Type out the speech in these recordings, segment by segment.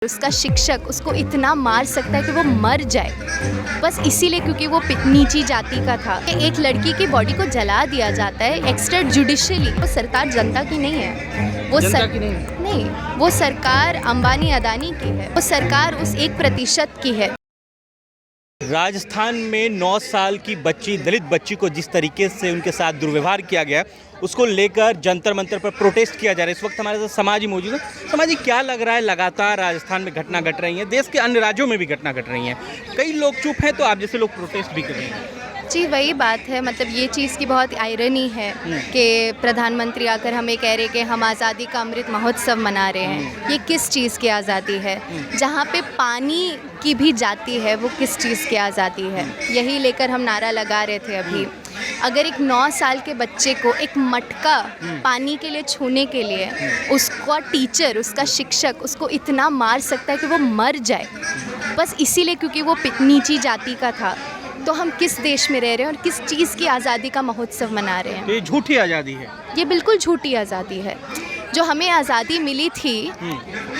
उसका शिक्षक उसको इतना मार सकता है कि वो मर जाए, बस इसीलिए क्योंकि वो नीची जाति का था। एक लड़की की बॉडी को जला दिया जाता है एक्स्ट्रा जुडिशियली। वो सरकार जनता की नहीं है, वो नहीं, वो सरकार अंबानी अदानी की है, वो सरकार उस 1% की है। राजस्थान में 9 साल की बच्ची, दलित बच्ची को जिस तरीके से उनके साथ दुर्व्यवहार किया गया, उसको लेकर जंतर मंतर पर प्रोटेस्ट किया जा रहा है। इस वक्त हमारे साथ समाज ही मौजूद है। समाज जी, क्या लग रहा है, लगातार राजस्थान में घटना घट रही हैं, देश के अन्य राज्यों में भी घटना घट रही हैं, कई लोग चुप हैं तो आप जैसे लोग प्रोटेस्ट भी कर रहे हैं। जी वही बात है, मतलब ये चीज़ की बहुत आयरनी है कि प्रधानमंत्री आकर हमें कह रहे कि हम आज़ादी का अमृत महोत्सव मना रहे हैं। ये किस चीज़ की आज़ादी है? जहाँ पे पानी की भी जाती है, वो किस चीज़ की आज़ादी है? यही लेकर हम नारा लगा रहे थे अभी। अगर एक 9 साल के बच्चे को एक मटका पानी के लिए छूने के लिए उसका टीचर, उसका शिक्षक उसको इतना मार सकता है कि वो मर जाए, बस इसीलिए क्योंकि वो नीची जाति का था, तो हम किस देश में रह रहे हैं और किस चीज़ की आज़ादी का महोत्सव मना रहे हैं? तो ये झूठी आज़ादी है, ये बिल्कुल झूठी आज़ादी है। जो हमें आज़ादी मिली थी,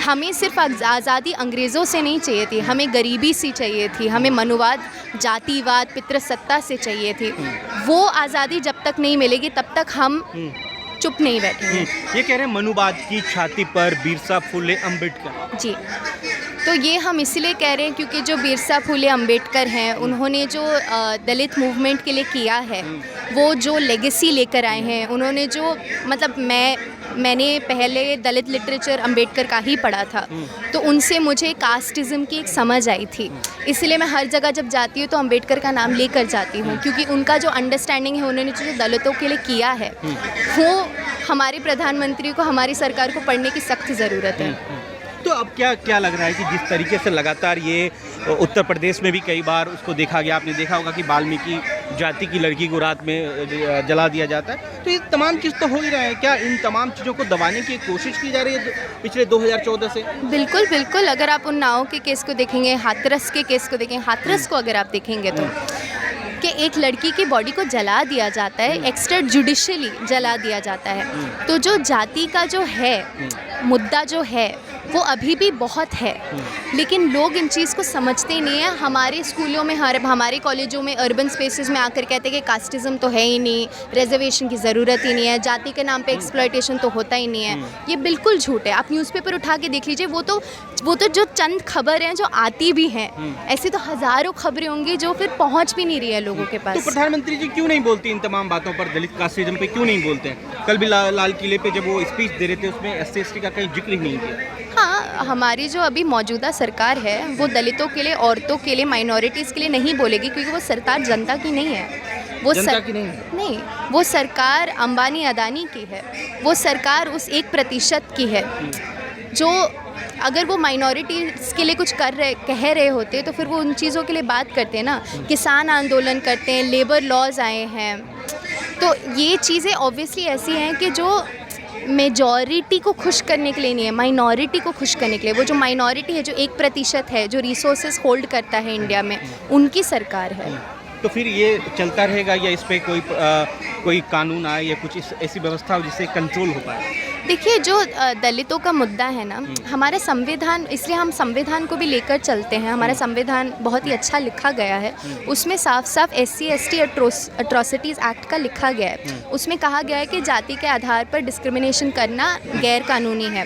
हमें सिर्फ आज़ादी अंग्रेज़ों से नहीं चाहिए थी, हमें गरीबी से चाहिए थी, हमें मनुवाद, जातिवाद, पितृसत्ता से चाहिए थी। वो आज़ादी जब तक नहीं मिलेगी तब तक हम चुप नहीं बैठेंगे। ये कह रहे हैं मनुवाद की छाती पर बिरसा फुले अम्बेडकर। जी, तो ये हम इसलिए कह रहे हैं क्योंकि जो बिरसा फुले अम्बेडकर हैं, उन्होंने जो दलित मूवमेंट के लिए किया है, वो जो लेगेसी लेकर आए हैं, उन्होंने जो मतलब मैंने पहले दलित लिटरेचर अम्बेडकर का ही पढ़ा था, तो उनसे मुझे कास्टिज़म की एक समझ आई थी। इसलिए मैं हर जगह जब जाती हूँ तो अम्बेडकर का नाम लेकर जाती हूँ, क्योंकि उनका जो अंडरस्टैंडिंग है, उन्होंने जो दलितों के लिए किया है, वो हमारे प्रधानमंत्री को, हमारी सरकार को पढ़ने की सख्त ज़रूरत है। तो अब क्या लग रहा है कि जिस तरीके से लगातार ये उत्तर प्रदेश में भी कई बार उसको देखा गया, आपने देखा होगा कि वाल्मीकि जाति की लड़की को रात में जला दिया जाता है, तो ये तमाम चीज़ तो हो ही रहा है। क्या इन तमाम चीज़ों को दबाने की कोशिश की जा रही है पिछले 2014 से? बिल्कुल बिल्कुल। अगर आप उन्नाव के केस को देखेंगे, हाथरस के केस को देखेंगे, हाथरस को अगर आप देखेंगे तो कि एक लड़की की बॉडी को जला दिया जाता है, एक्स्ट्रा जुडिशियली जला दिया जाता है। तो जो जाति का जो है मुद्दा जो है, वो अभी भी बहुत है, लेकिन लोग इन चीज़ को समझते नहीं हैं। हमारे स्कूलों में, हमारे कॉलेजों में, अर्बन स्पेसेस में आकर कहते हैं कि कास्टिज़म तो है ही नहीं, रिजर्वेशन की ज़रूरत ही नहीं है, जाति के नाम पे एक्सप्लॉयटेशन तो होता ही नहीं है। ये बिल्कुल झूठ है। आप न्यूज़पेपर उठा के देख लीजिए, वो तो जो चंद खबर हैं जो आती भी हैं, ऐसे तो हज़ारों खबरें होंगी जो फिर पहुँच भी नहीं रही है लोगों के पास। तो प्रधानमंत्री जी क्यों नहीं बोलती इन तमाम बातों पर, दलित कास्टिज्म पे क्यों नहीं बोलते हैं? कल भी लाल किले पे जब वो स्पीच दे रहे थे, उसमें SC/ST का कहीं जिक्र ही नहीं किया। हाँ, हमारी जो अभी मौजूदा सरकार है, वो दलितों के लिए, औरतों के लिए, माइनॉरिटीज़ के लिए नहीं बोलेगी, क्योंकि वो सरकार जनता की नहीं है। वो जनता की नहीं, वो सरकार अंबानी अदानी की है। वो सरकार उस 1% की है। जो अगर वो माइनॉरिटीज़ के लिए कुछ कह रहे होते तो फिर वो उन चीज़ों के लिए बात करते हैं ना। किसान आंदोलन करते हैं, लेबर लॉज आए हैं, तो ये चीज़ें ऑब्वियसली ऐसी हैं कि जो मेजॉरिटी को खुश करने के लिए नहीं है, माइनॉरिटी को खुश करने के लिए। वो जो माइनॉरिटी है, जो 1% है, जो रिसोर्सेज होल्ड करता है इंडिया में, उनकी सरकार है। तो फिर ये चलता रहेगा या इस पर कोई कानून आए या कुछ ऐसी व्यवस्था हो जिससे कंट्रोल हो पाए? देखिए, जो दलितों का मुद्दा है ना, हमारा संविधान, इसलिए हम संविधान को भी लेकर चलते हैं। हमारा संविधान बहुत ही अच्छा लिखा गया है। उसमें साफ साफ SC/ST अट्रॉसिटीज़ एक्ट का लिखा गया है। उसमें कहा गया है कि जाति के आधार पर डिस्क्रिमिनेशन करना गैर कानूनी है,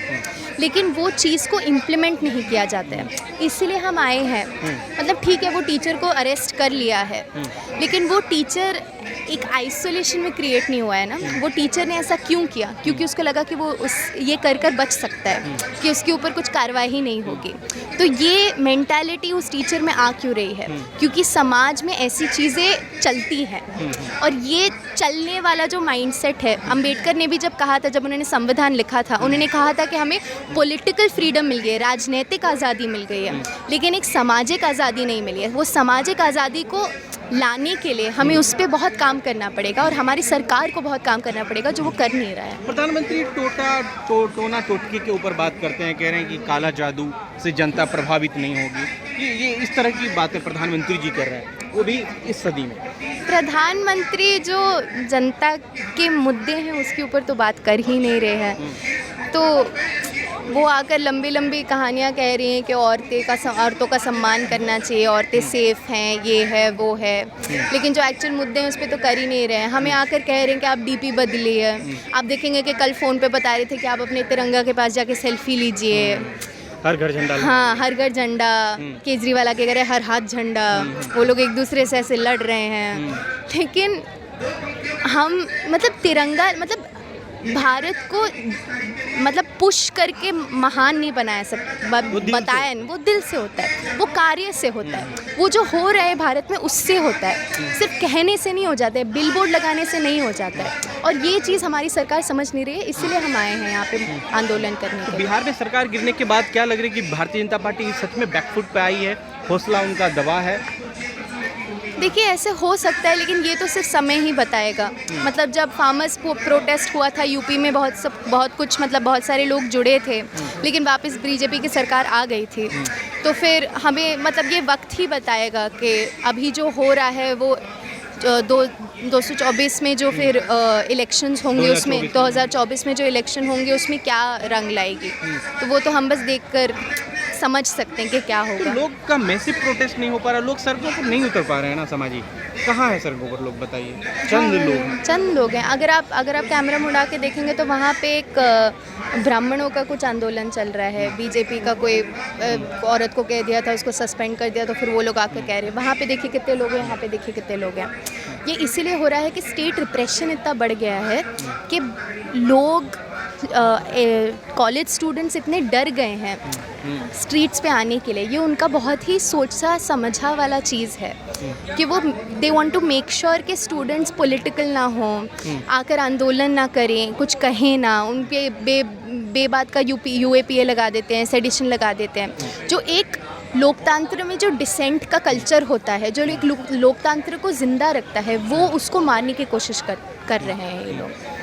लेकिन वो चीज़ को इम्प्लीमेंट नहीं किया जाता है। इसीलिए हम आए हैं। मतलब ठीक है, वो टीचर को अरेस्ट कर लिया है, लेकिन वो टीचर एक आइसोलेशन में क्रिएट नहीं हुआ है ना। वो टीचर ने ऐसा क्यों किया? क्योंकि उसको लगा कि वो ये कर बच सकता है, कि उसके ऊपर कुछ कार्रवाई नहीं होगी। तो ये मेंटालिटी उस टीचर में आ क्यों रही है? क्योंकि समाज में ऐसी चीज़ें चलती हैं, और ये चलने वाला जो माइंडसेट है, अम्बेडकर ने भी जब कहा था, जब उन्होंने संविधान लिखा था, उन्होंने कहा था कि हमें पॉलिटिकल फ्रीडम मिल गई है, राजनीतिक आज़ादी मिल गई है, लेकिन एक सामाजिक आज़ादी नहीं मिली है। वो सामाजिक आज़ादी को लाने के लिए हमें उस पर बहुत काम करना पड़ेगा, और हमारी सरकार को बहुत काम करना पड़ेगा, जो वो कर नहीं रहा है। प्रधानमंत्री टोना टोटके के ऊपर बात करते हैं, कह रहे हैं कि काला जादू से जनता प्रभावित नहीं होगी। ये इस तरह की बातें प्रधानमंत्री जी कर रहे हैं, वो भी इस सदी में। प्रधानमंत्री जो जनता के मुद्दे हैं उसके ऊपर तो बात कर ही नहीं रहे हैं, तो वो आकर लंबी लंबी कहानियाँ कह रही हैं कि औरतों का सम्मान करना चाहिए, औरतें सेफ़ हैं, ये है वो है, लेकिन जो एक्चुअल मुद्दे हैं उस पर तो कर ही नहीं रहे हैं। हमें आकर कह रहे हैं कि आप डीपी बदलिए। आप देखेंगे कि कल फ़ोन पे बता रहे थे कि आप अपने तिरंगा के पास जाके सेल्फी लीजिए। हर घर झंडा। हाँ, हर घर झंडा। केजरीवाल के करे हर हाथ झंडा। वो लोग एक दूसरे से ऐसे लड़ रहे हैं, लेकिन हम मतलब तिरंगा मतलब भारत को मतलब पुश करके महान नहीं बनाया बताया, वो दिल से होता है, वो कार्य से होता है। वो जो हो रहा है भारत में उससे होता है, सिर्फ कहने से नहीं हो जाता है, बिल बोर्ड लगाने से नहीं हो जाता है। और ये चीज़ हमारी सरकार समझ नहीं रही है, इसीलिए हम आए हैं यहाँ पे आंदोलन करने के लिए। बिहार में सरकार गिरने के बाद क्या लग रहा है कि भारतीय जनता पार्टी सच में बैकफुट पे आई है, हौसला उनका दबा है? देखिए, ऐसे हो सकता है, लेकिन ये तो सिर्फ समय ही बताएगा। मतलब जब फार्मर्स प्रोटेस्ट हुआ था यूपी में, बहुत कुछ मतलब बहुत सारे लोग जुड़े थे, लेकिन वापस बीजेपी की सरकार आ गई थी। तो फिर हमें मतलब ये वक्त ही बताएगा कि अभी जो हो रहा है वो 224 में जो फिर इलेक्शंस होंगे, उसमें 2024 में जो इलेक्शन होंगे उसमें क्या रंग लाएगी, तो वो तो हम बस देखकर समझ सकते हैं कि क्या होगा। तो लोग का मैसिव प्रोटेस्ट नहीं हो पा रहा, लोग सड़कों पर नहीं उतर पा रहे हैं ना समाजी। कहाँ है सड़कों पर लोग, बताइए? चंद लोग हैं। अगर आप कैमरा मुड़ा के देखेंगे तो वहाँ पे एक ब्राह्मणों का कुछ आंदोलन चल रहा है। बीजेपी का कोई औरत को कह दिया था, उसको सस्पेंड कर दिया, तो फिर वो लोग आकर कह रहे हैं वहाँ पे देखिए कितने लोग हैं, यहाँ पे देखिए कितने लोग हैं। ये इसीलिए हो रहा है कि स्टेट रिप्रेशन इतना बढ़ गया है कि लोग कॉलेज स्टूडेंट्स इतने डर गए हैं स्ट्रीट्स पे आने के लिए। ये उनका बहुत ही सोचा समझा वाला चीज़ है कि वो they want to make sure कि स्टूडेंट्स पॉलिटिकल ना हों, आकर आंदोलन ना करें, कुछ कहें ना, उन पे बेबात का यूएपीए लगा देते हैं, सेडिशन लगा देते हैं। जो एक लोकतंत्र में जो डिसेंट का कल्चर होता है, जो एक लोकतंत्र को ज़िंदा रखता है, वो उसको मारने की कोशिश कर रहे हैं ये लोग।